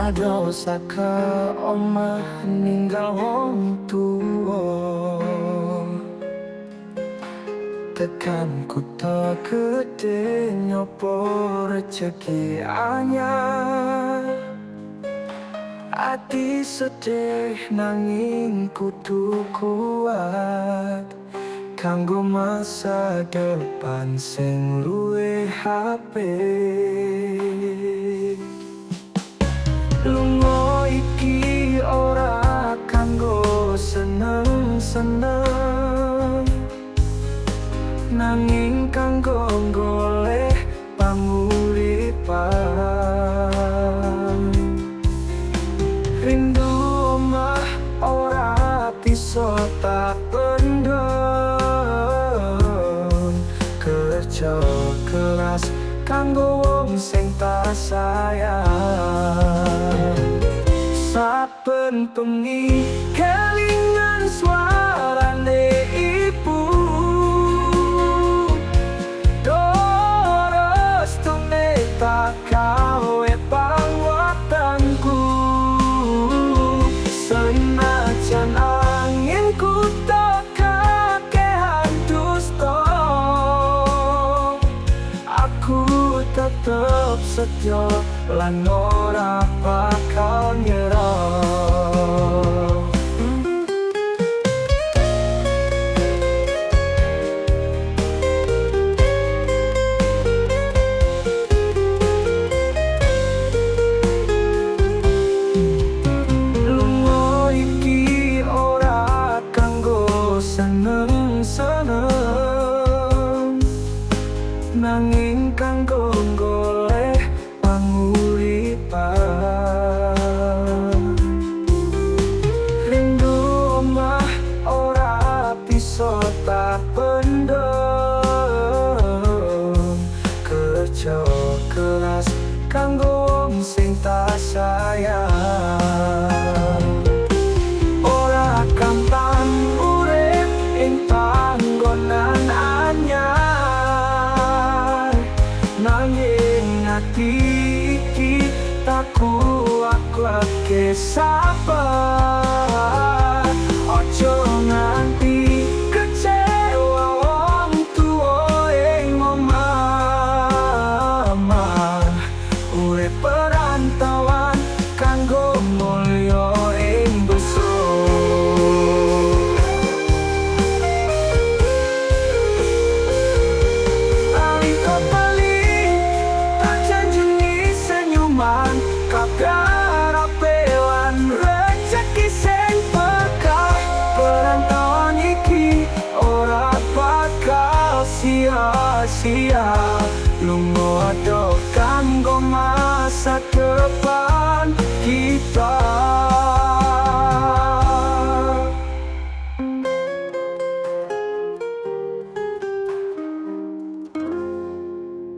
Ado saka omah ninggal wong tuwa, tekan kutha gedhe nyopo rejeki anyar. Ati sedih nanging kudu kuat kanggo masa depan sing luwih apik. Lunga iki ora kanggo seneng-seneng, nanging kanggo golek panguripan. Rindu omah ora bisa tak pendem, kerja keras kanggo wong sing tak sayang. Saben bengi kelingan suarane ibu, dorostune tak gawe pangwatanku. Senajan angin ku tak kakehan dusta, aku tetep setia lan ora bakal nyerah. Lunga iki ora kanggo seneng-seneng, nanging kanggo golek panguripan. Rindu omah ora bisa tak pendem, kerja keras kanggo wong sing tak sayang. Ora gampang urip ing panggonan anyar, nanging ati iki tak kuat-kuat ke sabar. Ojo nganti